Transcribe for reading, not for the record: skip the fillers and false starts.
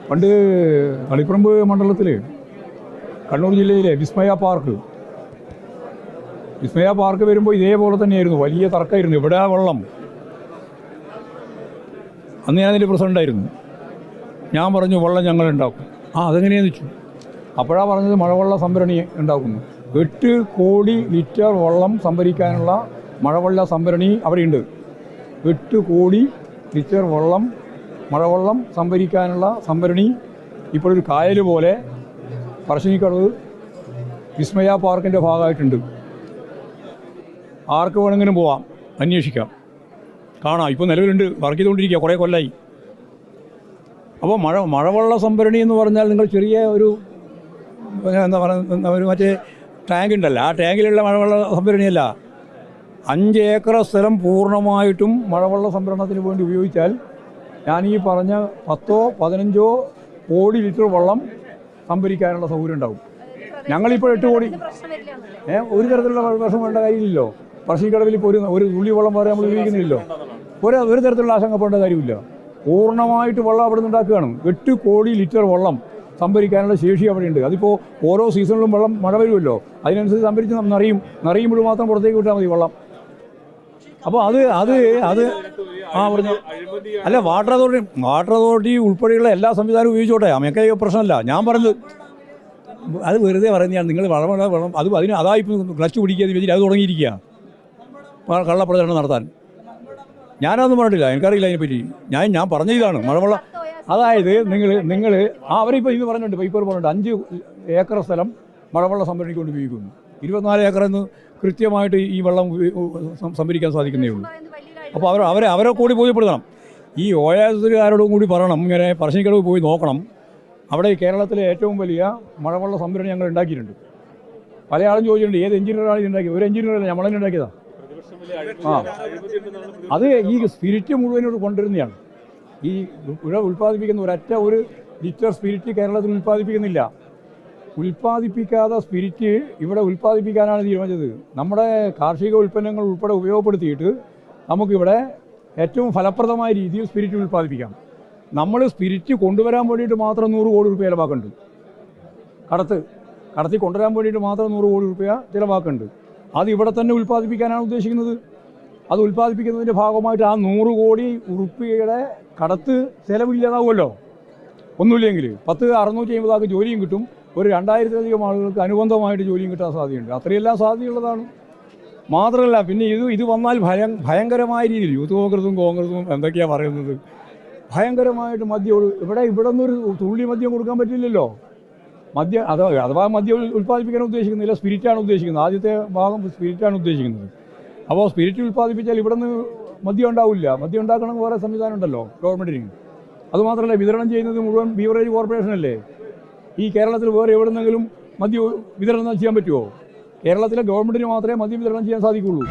പണ്ട് തളിപ്പറമ്പ് മണ്ഡലത്തിൽ കണ്ണൂർ ജില്ലയിലെ വിസ്മയ പാർക്ക് വരുമ്പോൾ ഇതേപോലെ തന്നെയായിരുന്നു, വലിയ തർക്കമായിരുന്നു. ഇവിടെ വെള്ളം. അന്ന് ഞാനതിൻ്റെ പ്രസിഡൻ്റായിരുന്നു. ഞാൻ പറഞ്ഞു വെള്ളം ഞങ്ങൾ ഉണ്ടാക്കും. അതെങ്ങനെയാണെന്ന് വെച്ചു. അപ്പോഴാണ് പറഞ്ഞത് മഴവെള്ള സംഭരണി ഉണ്ടാക്കുന്നു. 8 കോടി ലിറ്റർ വെള്ളം സംഭരിക്കാനുള്ള മഴവെള്ള സംഭരണി അവിടെയുണ്ട്. 8 കോടി ലിറ്റർ മഴവെള്ളം സംഭരിക്കാനുള്ള സംഭരണി ഇപ്പോഴൊരു കായൽ പോലെ പറശ്ശിനിക്കടവ് വിസ്മയ പാർക്കിൻ്റെ ഭാഗമായിട്ടുണ്ട്. ആർക്ക് വേണമെങ്കിലും പോവാം, അന്വേഷിക്കാം, കാണാം. ഇപ്പോൾ നിലവിലുണ്ട്, വർക്ക് ചെയ്തുകൊണ്ടിരിക്കുക, കുറേ കൊല്ലമായി. അപ്പോൾ മഴവെള്ള സംഭരണി എന്ന് പറഞ്ഞാൽ നിങ്ങൾ ചെറിയ ഒരു എന്താ പറയുക, ഒരു മറ്റേ ടാങ്ക് ഉണ്ടല്ലോ, ആ ടാങ്കിലുള്ള മഴവെള്ള സംഭരണിയല്ല. 5 ഏക്കർ സ്ഥലം പൂർണ്ണമായിട്ടും മഴവെള്ള സംഭരണത്തിന് വേണ്ടി ഉപയോഗിച്ചാൽ ഞാൻ ഈ പറഞ്ഞ 10-15 കോടി ലിറ്റർ വെള്ളം സംഭരിക്കാനുള്ള സൗകര്യം ഉണ്ടാവും. ഞങ്ങളിപ്പോൾ 8 കോടി ഒരു തരത്തിലുള്ള പ്രശ്നം വേണ്ട കാര്യമില്ലല്ലോ. പറശ്ശിനിക്കടവിൽ ഇപ്പോൾ ഒരു തുള്ളി വെള്ളം വരെ നമ്മൾ ഉപയോഗിക്കുന്നില്ലല്ലോ. ഒരു തരത്തിലുള്ള ആശങ്കപ്പെടേണ്ട കാര്യമില്ല. പൂർണ്ണമായിട്ട് വെള്ളം അവിടെ നിന്ന് ഉണ്ടാക്കുകയാണ്. 8 കോടി ലിറ്റർ വെള്ളം സംഭരിക്കാനുള്ള ശേഷി അവിടെയുണ്ട്. അതിപ്പോൾ ഓരോ സീസണിലും മഴ വരുമല്ലോ, അതിനനുസരിച്ച് സംഭരിച്ച് നിറയുമ്പോൾ മാത്രം പുറത്തേക്ക് വിട്ടാൽ മതി വെള്ളം. അപ്പോൾ അത് പറഞ്ഞു അല്ല, വാട്ടർ അതോറിറ്റി ഉൾപ്പെടെയുള്ള എല്ലാ സംവിധാനവും ഉപയോഗിച്ചോട്ടെ, അമ്മയൊക്കെ പ്രശ്നമല്ല. ഞാൻ പറഞ്ഞത് അത് വെറുതെ പറയുന്നതാണ്. നിങ്ങൾ വെള്ളം അതായിപ്പോൾ ക്ലച്ച് പിടിക്കുക വെച്ചിട്ട് അത് തുടങ്ങിയിരിക്കുക കള്ളപ്രചരണം നടത്താൻ. ഞാനതൊന്നും പറഞ്ഞിട്ടില്ല, എനിക്കറിയില്ല അതിനെപ്പറ്റി. ഞാൻ പറഞ്ഞ ഇതാണ് മഴവെള്ളം. അതായത് നിങ്ങൾ അവരിപ്പോൾ ഇന്ന് പറഞ്ഞിട്ടുണ്ട്, പേപ്പർ പറഞ്ഞിട്ടുണ്ട് 5 ഏക്കർ സ്ഥലം മഴവെള്ള സംഭരണിക്ക് കൊണ്ട് ഉപയോഗിക്കുന്നു. 24 ഏക്കറെന്ന് കൃത്യമായിട്ട് ഈ വെള്ളം സംഭരിക്കാൻ സാധിക്കുന്നേ ഉള്ളൂ. അപ്പോൾ അവരെ കൂടി ബോധ്യപ്പെടുത്തണം. ഈ ഓയാസുകാരോടും കൂടി പറയണം, ഇങ്ങനെ പറശ്ശിനിക്കടവ് പോയി നോക്കണം. അവിടെ കേരളത്തിലെ ഏറ്റവും വലിയ മഴവെള്ള സംഭരണി ഞങ്ങൾ ഉണ്ടാക്കിയിട്ടുണ്ട്. പല ആളും ചോദിച്ചിട്ടുണ്ട് ഏത് എഞ്ചിനീയറാണ് ഇത് ഉണ്ടാക്കിയത്. ഒരു എഞ്ചിനീയറല്ല, നമ്മളെന്നെ ഉണ്ടാക്കിയതാണ്. അത് ഈ സ്പിരിറ്റ് മുഴുവനോട് കൊണ്ടുവരുന്നതാണ്. ഈ ഇവിടെ ഉൽപ്പാദിപ്പിക്കുന്ന ഒരു ലിറ്റർ സ്പിരിറ്റ് കേരളത്തിൽ ഉൽപ്പാദിപ്പിക്കുന്നില്ല. ഉൽപ്പാദിപ്പിക്കാതെ സ്പിരിറ്റ് ഇവിടെ ഉൽപ്പാദിപ്പിക്കാനാണ് തീരുമാനിച്ചത്. നമ്മുടെ കാർഷിക ഉൽപ്പന്നങ്ങൾ ഉൾപ്പെടെ ഉപയോഗപ്പെടുത്തിയിട്ട് നമുക്കിവിടെ ഏറ്റവും ഫലപ്രദമായ രീതിയിൽ സ്പിരിറ്റ് ഉൽപ്പാദിപ്പിക്കാം. നമ്മൾ സ്പിരിറ്റ് കൊണ്ടുവരാൻ വേണ്ടിയിട്ട് മാത്രം 100 കോടി രൂപ ചിലവാക്കുന്നുണ്ട്. കടത്തി കൊണ്ടുവരാൻ വേണ്ടിയിട്ട് മാത്രം 100 കോടി രൂപ ചിലവാക്കുന്നുണ്ട്. അത് ഇവിടെ തന്നെ ഉൽപ്പാദിപ്പിക്കാനാണ് ഉദ്ദേശിക്കുന്നത്. അത് ഉൽപ്പാദിപ്പിക്കുന്നതിൻ്റെ ഭാഗമായിട്ട് ആ 100 കോടി രൂപയുടെ കടത്ത് ചിലവില്ലാതാവുമല്ലോ. ഒന്നുമില്ലെങ്കിൽ 650 ആൾക്ക് ജോലിയും കിട്ടും. ഒരു 2000-ലധികം ആളുകൾക്ക് അനുബന്ധമായിട്ട് ജോലിയും കിട്ടാൻ സാധ്യതയുണ്ട്. അത്രയെല്ലാം സാധ്യതയുള്ളതാണ്. മാത്രമല്ല പിന്നെ ഇത് വന്നാൽ ഭയങ്കരമായ രീതിയിൽ യൂത്ത് കോൺഗ്രസും എന്തൊക്കെയാണ് പറയുന്നത്, ഭയങ്കരമായിട്ട് ഇവിടെ നിന്നൊരു തുള്ളി മദ്യം കൊടുക്കാൻ പറ്റില്ലല്ലോ. അഥവാ മദ്യം ഉൽപ്പാദിപ്പിക്കാൻ ഉദ്ദേശിക്കുന്നില്ല, സ്പിരിറ്റാണ് ഉദ്ദേശിക്കുന്നത്. ആദ്യത്തെ ഭാഗം സ്പിരിറ്റാണ് ഉദ്ദേശിക്കുന്നത്. അപ്പോൾ സ്പിരിറ്റ് ഉൽപ്പാദിപ്പിച്ചാൽ ഇവിടെ നിന്ന് മദ്യം ഉണ്ടാവില്ല. മദ്യം ഉണ്ടാക്കണമെങ്കിൽ വേറെ സംവിധാനം ഉണ്ടല്ലോ ഗവൺമെൻറ്റിന്. അതുമാത്രമല്ല, വിതരണം ചെയ്യുന്നത് മുഴുവൻ ബീവറേജ് കോർപ്പറേഷനല്ലേ. ഈ കേരളത്തിൽ വേറെ എവിടെന്നെങ്കിലും മദ്യം വിതരണം ചെയ്യാൻ പറ്റുമോ? കേരളത്തിലെ ഗവൺമെൻറ്റിന് മാത്രമേ മദ്യം വിതരണം ചെയ്യാൻ സാധിക്കുള്ളൂ.